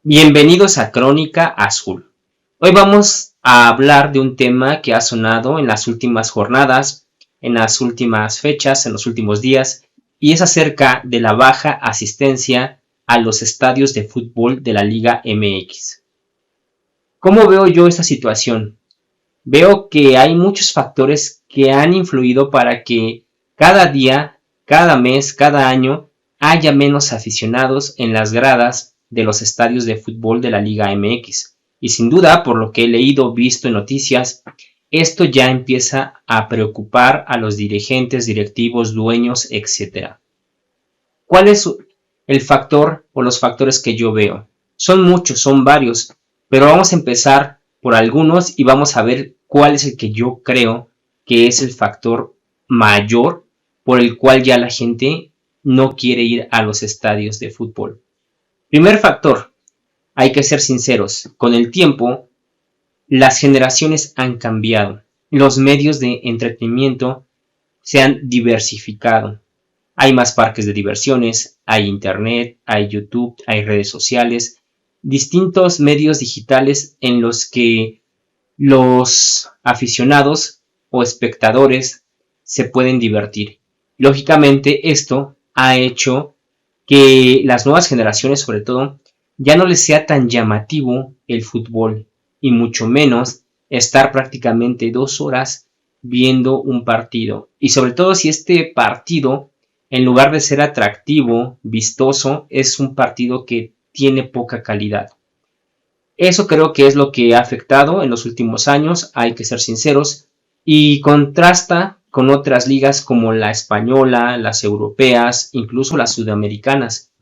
Bienvenidos a Crónica Azul. Hoy vamos a hablar de un tema que ha sonado en las últimas jornadas, en las últimas fechas, en los últimos días, y es acerca de la baja asistencia a los estadios de fútbol de la Liga MX. ¿Cómo veo yo esta situación? Veo que hay muchos factores que han influido para que cada día, cada mes, cada año haya menos aficionados en las gradas de los estadios de fútbol de la Liga MX. Y sin duda, por lo que he leído, visto en noticias, esto ya empieza a preocupar a los dirigentes, directivos, dueños, etc. ¿Cuál es el factor o los factores que yo veo? Son muchos, son varios, pero vamos a empezar por algunos y vamos a ver cuál es el que yo creo que es el factor mayor por el cual ya la gente no quiere ir a los estadios de fútbol. Primer factor, hay que ser sinceros, con el tiempo las generaciones han cambiado, los medios de entretenimiento se han diversificado. Hay más parques de diversiones, hay internet, hay YouTube, hay redes sociales, distintos medios digitales en los que los aficionados o espectadores se pueden divertir. Lógicamente esto ha hecho que las nuevas generaciones, sobre todo, ya no les sea tan llamativo el fútbol y mucho menos estar prácticamente 2 horas viendo un partido. Y sobre todo si este partido, en lugar de ser atractivo, vistoso, es un partido que tiene poca calidad. Eso creo que es lo que ha afectado en los últimos años, hay que ser sinceros, y contrasta con otras ligas como la española, las europeas, incluso las sudamericanas,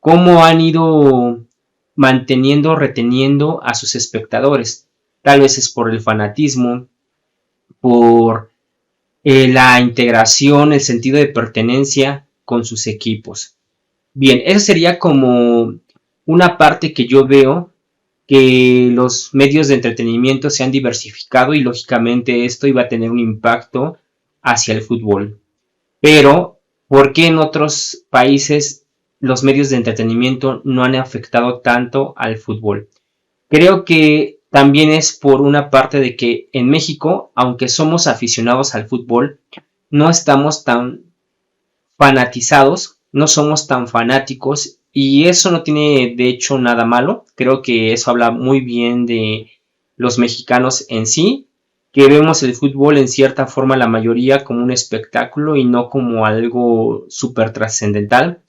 cómo han ido manteniendo, reteniendo a sus espectadores. Tal vez es por el fanatismo, por la integración, el sentido de pertenencia con sus equipos. Bien, eso sería como una parte que yo veo que los medios de entretenimiento se han diversificado y lógicamente esto iba a tener un impacto hacia el fútbol. Pero, ¿por qué en otros países los medios de entretenimiento no han afectado tanto al fútbol? Creo que también es por una parte de que en México, aunque somos aficionados al fútbol, no estamos tan fanatizados, no somos tan fanáticos y eso no tiene de hecho nada malo. Creo que eso habla muy bien de los mexicanos en sí, que vemos el fútbol en cierta forma la mayoría como un espectáculo y no como algo súper trascendental.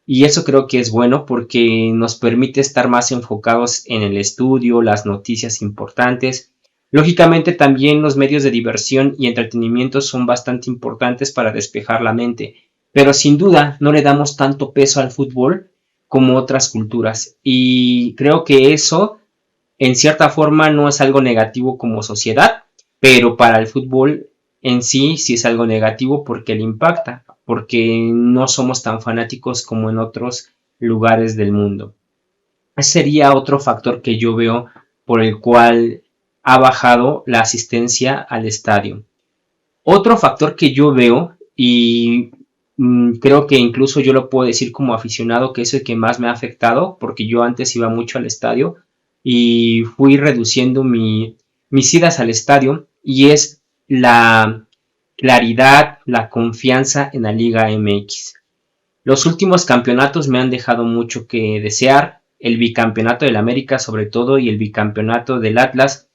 Y eso creo que es bueno porque nos permite estar más enfocados en el estudio, las noticias importantes. Lógicamente también los medios de diversión y entretenimiento son bastante importantes para despejar la mente, pero sin duda no le damos tanto peso al fútbol como otras culturas. Y creo que eso en cierta forma no es algo negativo como sociedad, pero para el fútbol en sí sí es algo negativo porque le impacta, porque no somos tan fanáticos como en otros lugares del mundo. Ese sería otro factor que yo veo por el cual ha bajado la asistencia al estadio. Otro factor que yo veo y creo que incluso yo lo puedo decir como aficionado que es el que más me ha afectado porque yo antes iba mucho al estadio y fui reduciendo mis idas al estadio y es la claridad, la confianza en la Liga MX. Los últimos campeonatos me han dejado mucho que desear, el bicampeonato del América sobre todo y el bicampeonato del Atlas,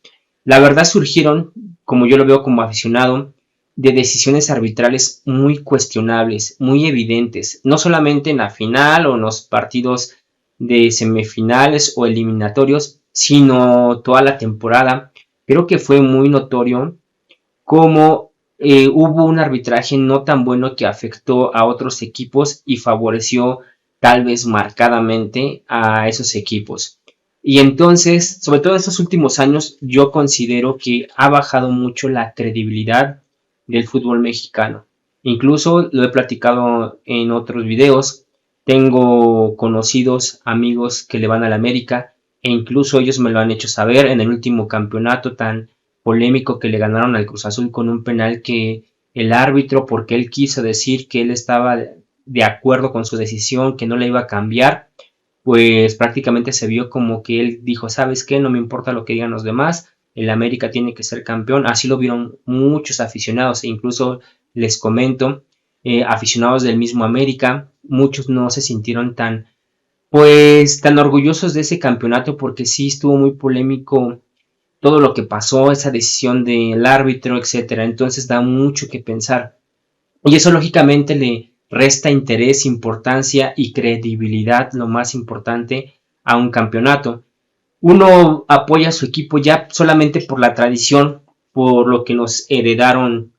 la verdad surgieron, como yo lo veo como aficionado, de decisiones arbitrales muy cuestionables, muy evidentes, no solamente en la final o en los partidos de semifinales o eliminatorios, sino toda la temporada. Creo que fue muy notorio cómo hubo un arbitraje no tan bueno que afectó a otros equipos y favoreció tal vez marcadamente a esos equipos. Y entonces, sobre todo en estos últimos años, yo considero que ha bajado mucho la credibilidad del fútbol mexicano. Incluso lo he platicado en otros videos. Tengo conocidos amigos que le van a la América e incluso ellos me lo han hecho saber en el último campeonato tan polémico que le ganaron al Cruz Azul con un penal que el árbitro, porque él quiso decir que él estaba de acuerdo con su decisión, que no la iba a cambiar, pues prácticamente se vio como que él dijo, ¿sabes qué? No me importa lo que digan los demás, el América tiene que ser campeón. Así lo vieron muchos aficionados, e incluso les comento, aficionados del mismo América, muchos no se sintieron tan orgullosos de ese campeonato, porque sí estuvo muy polémico todo lo que pasó, esa decisión del árbitro, etcétera. Entonces da mucho que pensar. Y eso lógicamente le resta interés, importancia y credibilidad, lo más importante, a un campeonato. Uno apoya a su equipo ya solamente por la tradición, por lo que nos heredaron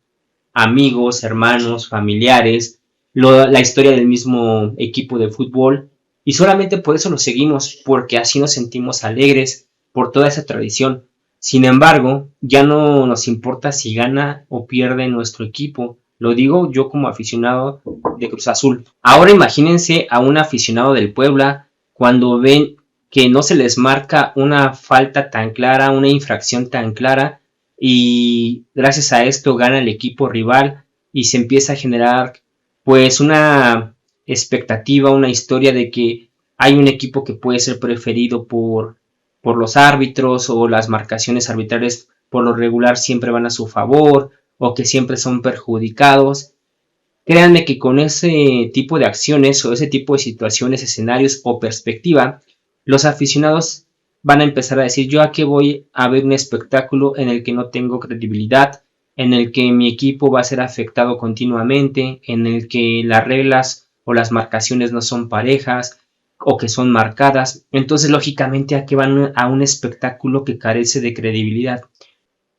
amigos, hermanos, familiares, la historia del mismo equipo de fútbol, y solamente por eso lo seguimos, porque así nos sentimos alegres por toda esa tradición. Sin embargo, ya no nos importa si gana o pierde nuestro equipo. Lo digo yo como aficionado de Cruz Azul. Ahora imagínense a un aficionado del Puebla cuando ven que no se les marca una falta tan clara, una infracción tan clara, y gracias a esto gana el equipo rival y se empieza a generar pues una expectativa, una historia de que hay un equipo que puede ser preferido por los árbitros, o las marcaciones arbitrales por lo regular siempre van a su favor, o que siempre son perjudicados. Créanme que con ese tipo de acciones o ese tipo de situaciones, escenarios o perspectiva, los aficionados van a empezar a decir, yo a qué voy a ver un espectáculo en el que no tengo credibilidad, en el que mi equipo va a ser afectado continuamente, en el que las reglas o las marcaciones no son parejas o que son marcadas. Entonces lógicamente a qué van a un espectáculo que carece de credibilidad.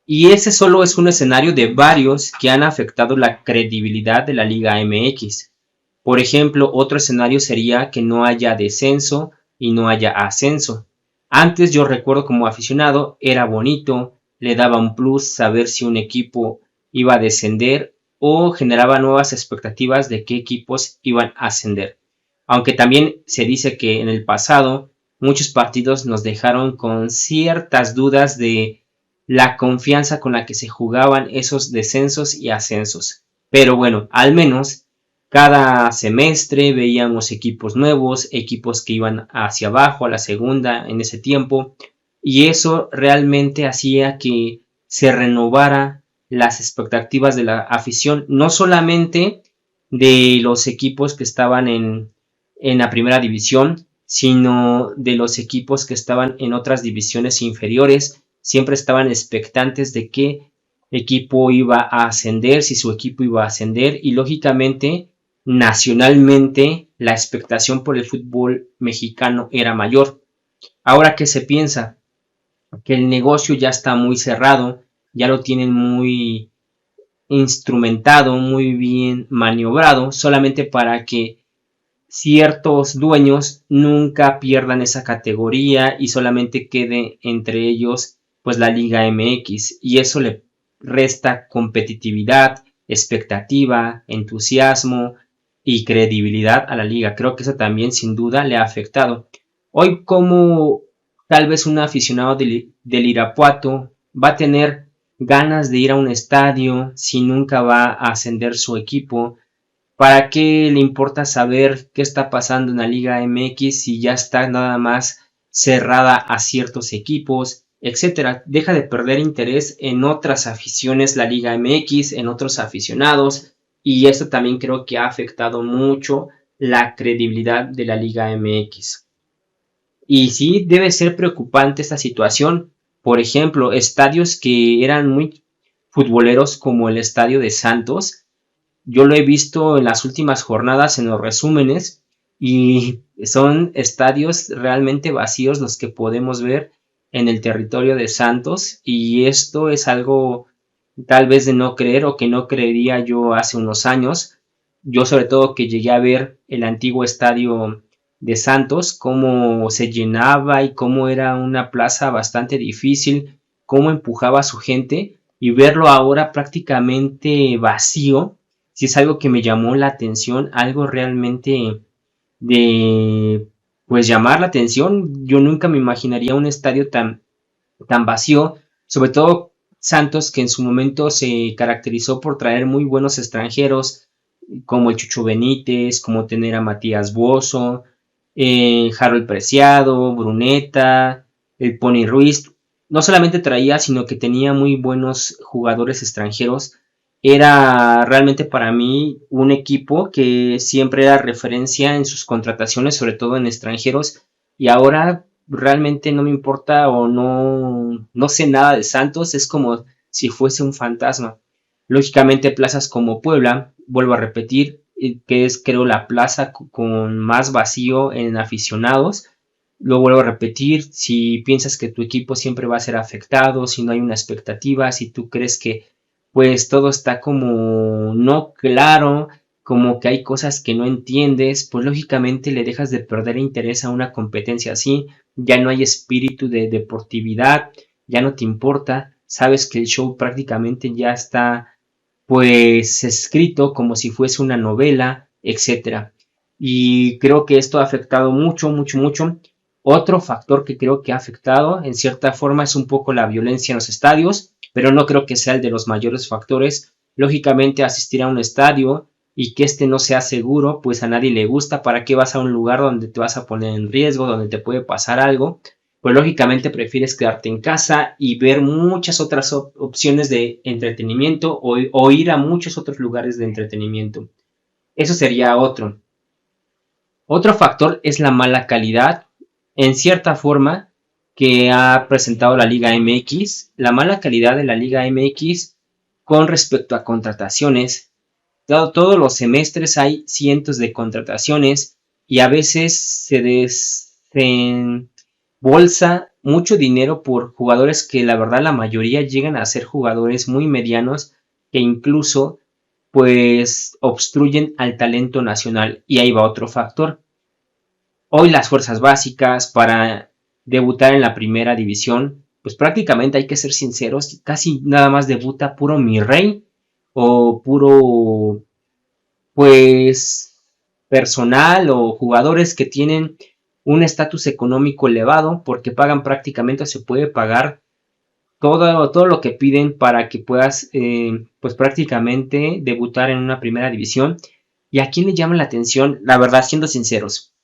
Y ese solo es un escenario de varios que han afectado la credibilidad de la Liga MX. Por ejemplo, otro escenario sería que no haya descenso y no haya ascenso. Antes, yo recuerdo, como aficionado, era bonito, le daba un plus saber si un equipo iba a descender, o generaba nuevas expectativas de qué equipos iban a ascender. Aunque también se dice que en el pasado muchos partidos nos dejaron con ciertas dudas de la confianza con la que se jugaban esos descensos y ascensos. Pero bueno, al menos cada semestre veíamos equipos nuevos, equipos que iban hacia abajo, a la segunda en ese tiempo, y eso realmente hacía que se renovara las expectativas de la afición, no solamente de los equipos que estaban en la primera división, sino de los equipos que estaban en otras divisiones inferiores. Siempre estaban expectantes de qué equipo iba a ascender, si su equipo iba a ascender, y lógicamente nacionalmente la expectación por el fútbol mexicano era mayor. Ahora, ¿qué se piensa? Que el negocio ya está muy cerrado, ya lo tienen muy instrumentado, muy bien maniobrado, solamente para que ciertos dueños nunca pierdan esa categoría y solamente quede entre ellos pues la Liga MX, y eso le resta competitividad, expectativa, entusiasmo y credibilidad a la liga. Creo que eso también sin duda le ha afectado. Hoy, como tal vez un aficionado del Irapuato va a tener ganas de ir a un estadio si nunca va a ascender su equipo? ¿Para qué le importa saber qué está pasando en la Liga MX si ya está nada más cerrada a ciertos equipos, etcétera? Deja de perder interés en otras aficiones la Liga MX, en otros aficionados, y esto también creo que ha afectado mucho la credibilidad de la Liga MX. Y sí debe ser preocupante esta situación. Por ejemplo, estadios que eran muy futboleros como el estadio de Santos, yo lo he visto en las últimas jornadas en los resúmenes, y son estadios realmente vacíos los que podemos ver en el territorio de Santos, y esto es algo tal vez de no creer, o que no creería yo hace unos años. Yo sobre todo que llegué a ver el antiguo estadio de Santos, cómo se llenaba y cómo era una plaza bastante difícil, cómo empujaba a su gente, y verlo ahora prácticamente vacío, si es algo que me llamó la atención, algo realmente de pues llamar la atención. Yo nunca me imaginaría un estadio tan vacío, sobre todo Santos, que en su momento se caracterizó por traer muy buenos extranjeros como el Chucho Benítez, como tener a Matías Bozo, Harold Preciado, Bruneta, el Pony Ruiz. No solamente traía, sino que tenía muy buenos jugadores extranjeros. Era realmente para mí un equipo que siempre era referencia en sus contrataciones, sobre todo en extranjeros. Y ahora realmente no me importa o no sé nada de Santos. Es como si fuese un fantasma. Lógicamente plazas como Puebla, vuelvo a repetir, que es creo la plaza con más vacío en aficionados. Lo vuelvo a repetir, si piensas que tu equipo siempre va a ser afectado, si no hay una expectativa, si tú crees que pues todo está como no claro, como que hay cosas que no entiendes, pues lógicamente le dejas de perder interés a una competencia así, ya no hay espíritu de deportividad, ya no te importa, sabes que el show prácticamente ya está pues escrito como si fuese una novela, etcétera. Y creo que esto ha afectado mucho, mucho, mucho. Otro factor que creo que ha afectado en cierta forma es un poco la violencia en los estadios, pero no creo que sea el de los mayores factores. Lógicamente asistir a un estadio y que este no sea seguro, pues a nadie le gusta. ¿Para qué vas a un lugar donde te vas a poner en riesgo, donde te puede pasar algo? Pues lógicamente prefieres quedarte en casa y ver muchas otras opciones de entretenimiento o ir a muchos otros lugares de entretenimiento. Eso sería otro. Otro factor es la mala calidad, en cierta forma, que ha presentado la Liga MX. La mala calidad de la Liga MX con respecto a contrataciones. Todos los semestres hay cientos de contrataciones y a veces se desembolsa mucho dinero por jugadores que la verdad la mayoría llegan a ser jugadores muy medianos que incluso pues obstruyen al talento nacional. Y ahí va otro factor. Hoy las fuerzas básicas para debutar en la primera división, pues prácticamente hay que ser sinceros, casi nada más debuta puro mi rey o puro pues personal o jugadores que tienen un estatus económico elevado porque pagan prácticamente o se puede pagar todo lo que piden para que puedas pues prácticamente debutar en una primera división. ¿Y a quién le llama la atención? La verdad, siendo sinceros,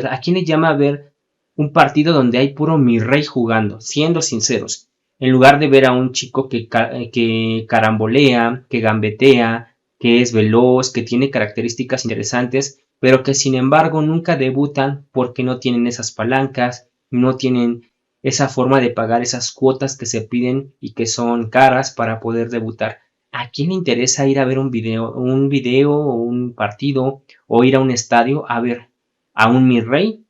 ¿a quién le llama a ver un partido donde hay puro mi rey jugando? Siendo sinceros, en lugar de ver a un chico que carambolea, que gambetea, que es veloz, que tiene características interesantes, pero que sin embargo nunca debutan porque no tienen esas palancas, no tienen esa forma de pagar esas cuotas que se piden y que son caras para poder debutar. ¿A quién le interesa ir a ver un video o un partido o ir a un estadio a ver a un mi rey?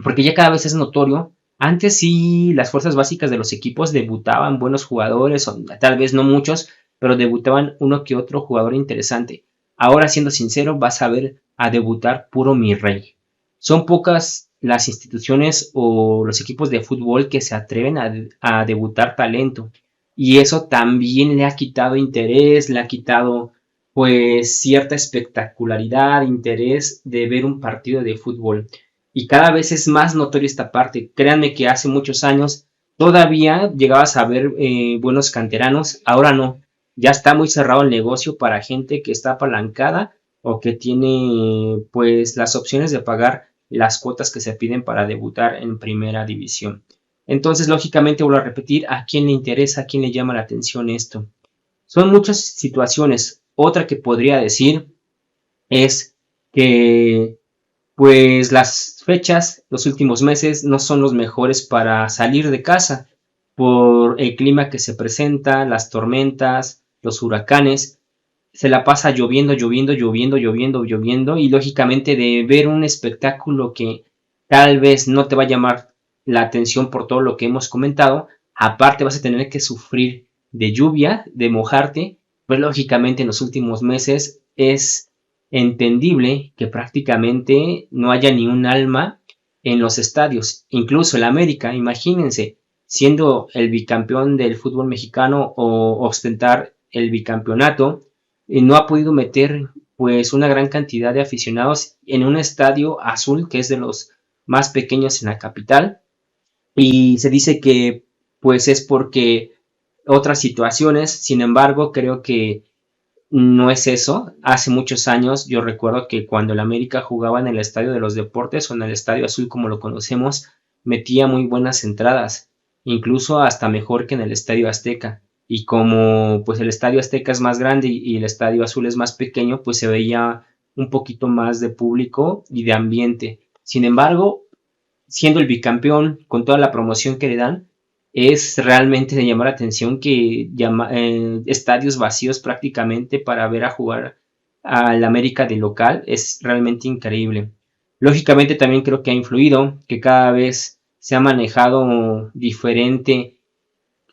Porque ya cada vez es notorio. Antes sí las fuerzas básicas de los equipos debutaban buenos jugadores, o tal vez no muchos, pero debutaban uno que otro jugador interesante. Ahora, siendo sincero, vas a ver a debutar puro mi rey. Son pocas las instituciones o los equipos de fútbol que se atreven a debutar talento. Y eso también le ha quitado interés, le ha quitado pues cierta espectacularidad, interés de ver un partido de fútbol. Y cada vez es más notoria esta parte. Créanme que hace muchos años todavía llegabas a ver buenos canteranos, ahora no. Ya está muy cerrado el negocio para gente que está apalancada o que tiene pues las opciones de pagar las cuotas que se piden para debutar en primera división. Entonces, lógicamente, vuelvo a repetir, ¿a quién le interesa, a quién le llama la atención esto? Son muchas situaciones. Otra que podría decir es que pues las fechas, los últimos meses no son los mejores para salir de casa por el clima que se presenta, las tormentas, los huracanes. Se la pasa lloviendo, lloviendo, lloviendo, lloviendo, lloviendo y lógicamente de ver un espectáculo que tal vez no te va a llamar la atención por todo lo que hemos comentado, aparte vas a tener que sufrir de lluvia, de mojarte, pues lógicamente en los últimos meses es entendible que prácticamente no haya ni un alma en los estadios, incluso el América, imagínense, siendo el bicampeón del fútbol mexicano o ostentar el bicampeonato, no ha podido meter pues una gran cantidad de aficionados en un estadio azul que es de los más pequeños en la capital y se dice que pues es porque otras situaciones, sin embargo creo que no es eso. Hace muchos años yo recuerdo que cuando el América jugaba en el Estadio de los Deportes o en el Estadio Azul como lo conocemos, metía muy buenas entradas, incluso hasta mejor que en el Estadio Azteca. Y como pues el Estadio Azteca es más grande y el Estadio Azul es más pequeño, pues se veía un poquito más de público y de ambiente. Sin embargo, siendo el bicampeón, con toda la promoción que le dan, es realmente de llamar la atención que estadios vacíos prácticamente para ver a jugar al América de local es realmente increíble. Lógicamente también creo que ha influido que cada vez se ha manejado diferente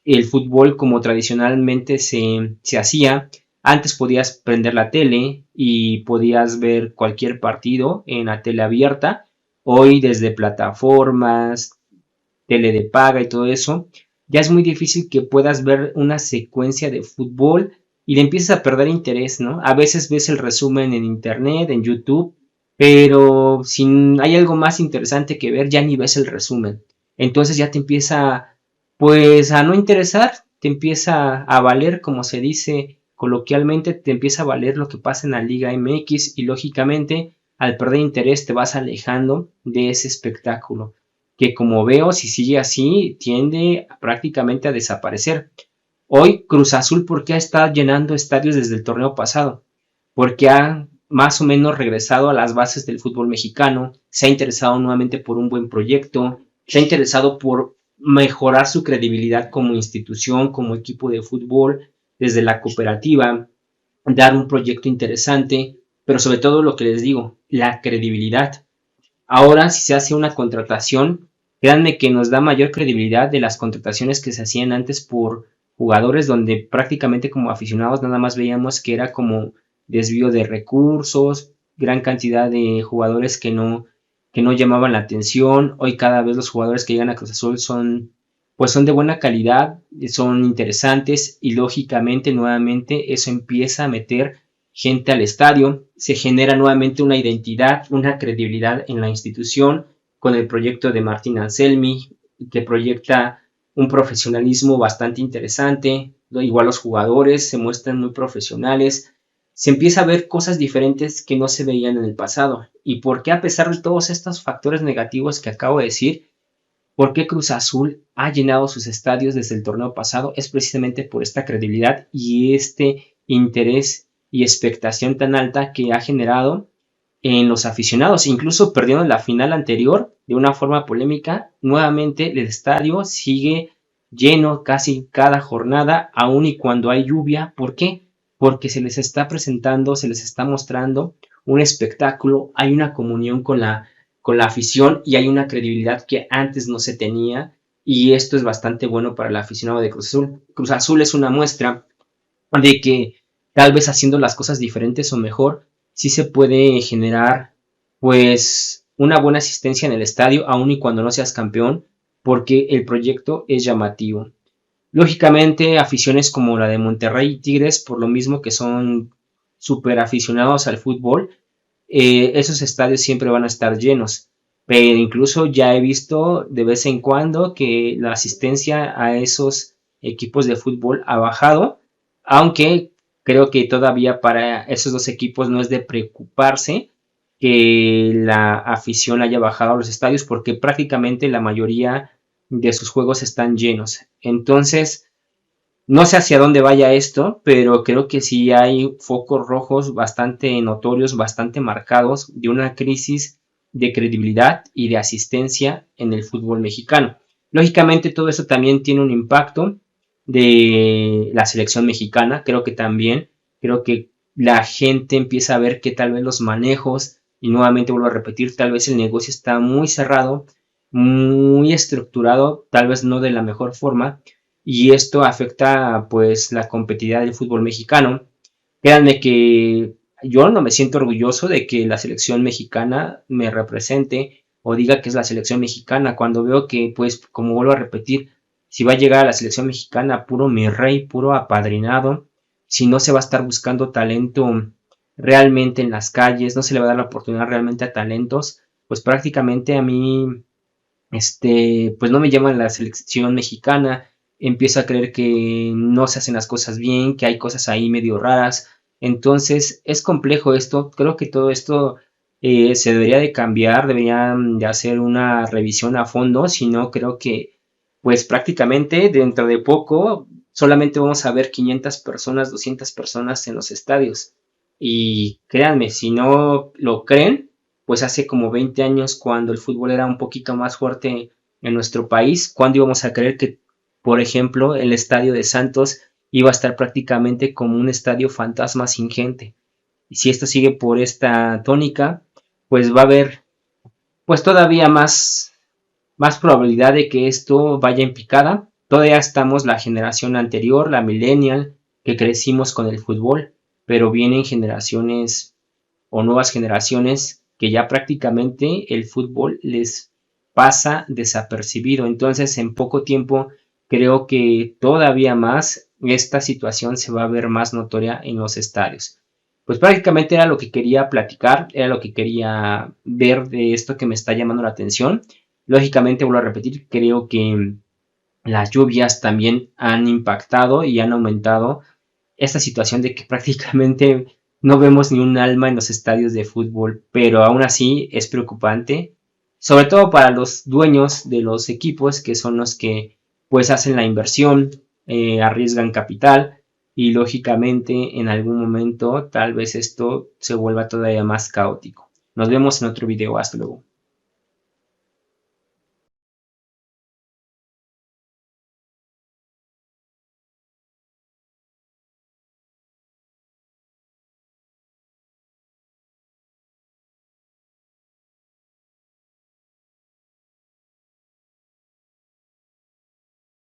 el fútbol como tradicionalmente se hacía. Antes podías prender la tele y podías ver cualquier partido en la tele abierta. Hoy desde plataformas, tele de paga y todo eso, ya es muy difícil que puedas ver una secuencia de fútbol y le empiezas a perder interés, ¿no? A veces ves el resumen en internet, en YouTube, pero si hay algo más interesante que ver, ya ni ves el resumen. Entonces ya te empieza, pues, a no interesar, te empieza a valer, como se dice coloquialmente, te empieza a valer lo que pasa en la Liga MX y lógicamente al perder interés te vas alejando de ese espectáculo que como veo, si sigue así, tiende prácticamente a desaparecer. Hoy Cruz Azul, ¿por qué está llenando estadios desde el torneo pasado? Porque ha más o menos regresado a las bases del fútbol mexicano, se ha interesado nuevamente por un buen proyecto, se ha interesado por mejorar su credibilidad como institución, como equipo de fútbol, desde la cooperativa, dar un proyecto interesante, pero sobre todo lo que les digo, la credibilidad. Ahora, si se hace una contratación, créanme que nos da mayor credibilidad de las contrataciones que se hacían antes por jugadores donde prácticamente como aficionados nada más veíamos que era como desvío de recursos, gran cantidad de jugadores que no llamaban la atención. Hoy cada vez los jugadores que llegan a Cruz Azul son pues son de buena calidad, son interesantes y lógicamente nuevamente eso empieza a meter gente al estadio, se genera nuevamente una identidad, una credibilidad en la institución con el proyecto de Martín Anselmi, que proyecta un profesionalismo bastante interesante, igual los jugadores se muestran muy profesionales, se empieza a ver cosas diferentes que no se veían en el pasado. ¿Y por qué a pesar de todos estos factores negativos que acabo de decir, por qué Cruz Azul ha llenado sus estadios desde el torneo pasado? Es precisamente por esta credibilidad y este interés y expectación tan alta que ha generado en los aficionados, incluso perdiendo la final anterior de una forma polémica, nuevamente el estadio sigue lleno casi cada jornada, aun y cuando hay lluvia. ¿Por qué? Porque se les está presentando, se les está mostrando un espectáculo, hay una comunión con la afición y hay una credibilidad que antes no se tenía y esto es bastante bueno para el aficionado de Cruz Azul. Cruz Azul es una muestra de que tal vez haciendo las cosas diferentes o mejor, sí se puede generar pues una buena asistencia en el estadio, aun y cuando no seas campeón, porque el proyecto es llamativo. Lógicamente, aficiones como la de Monterrey y Tigres, por lo mismo que son súper aficionados al fútbol, esos estadios siempre van a estar llenos. Pero incluso ya he visto de vez en cuando que la asistencia a esos equipos de fútbol ha bajado, aunque creo que todavía para esos dos equipos no es de preocuparse que la afición haya bajado a los estadios porque prácticamente la mayoría de sus juegos están llenos. Entonces, no sé hacia dónde vaya esto, pero creo que sí hay focos rojos bastante notorios, bastante marcados de una crisis de credibilidad y de asistencia en el fútbol mexicano. Lógicamente todo eso también tiene un impacto de la selección mexicana, creo que la gente empieza a ver que tal vez los manejos, y nuevamente vuelvo a repetir, tal vez el negocio está muy cerrado, muy estructurado, tal vez no de la mejor forma, y esto afecta pues la competitividad del fútbol mexicano. Créanme que yo no me siento orgulloso de que la selección mexicana me represente o diga que es la selección mexicana cuando veo que pues como vuelvo a repetir, si va a llegar a la selección mexicana puro mi rey, puro apadrinado, si no se va a estar buscando talento realmente en las calles, no se le va a dar la oportunidad realmente a talentos, pues prácticamente a mí pues no me llama la selección mexicana, empiezo a creer que no se hacen las cosas bien, que hay cosas ahí medio raras, Entonces es complejo esto, creo que todo esto se debería de cambiar, deberían de hacer una revisión a fondo, si no creo que pues prácticamente dentro de poco solamente vamos a ver 500 personas, 200 personas en los estadios. Y créanme, si no lo creen, pues hace como 20 años cuando el fútbol era un poquito más fuerte en nuestro país, ¿cuándo íbamos a creer que, por ejemplo, el estadio de Santos iba a estar prácticamente como un estadio fantasma sin gente? Y si esto sigue por esta tónica, pues va a haber pues todavía más probabilidad de que esto vaya en picada. Todavía estamos la generación anterior, la millennial, que crecimos con el fútbol, pero vienen generaciones o nuevas generaciones que ya prácticamente el fútbol les pasa desapercibido. Entonces, en poco tiempo, creo que todavía más esta situación se va a ver más notoria en los estadios. Pues prácticamente era lo que quería platicar, era lo que quería ver de esto que me está llamando la atención. Lógicamente, vuelvo a repetir, creo que las lluvias también han impactado y han aumentado esta situación de que prácticamente no vemos ni un alma en los estadios de fútbol, pero aún así es preocupante, sobre todo para los dueños de los equipos, que son los que pues hacen la inversión, arriesgan capital y lógicamente en algún momento tal vez esto se vuelva todavía más caótico. Nos vemos en otro video, hasta luego.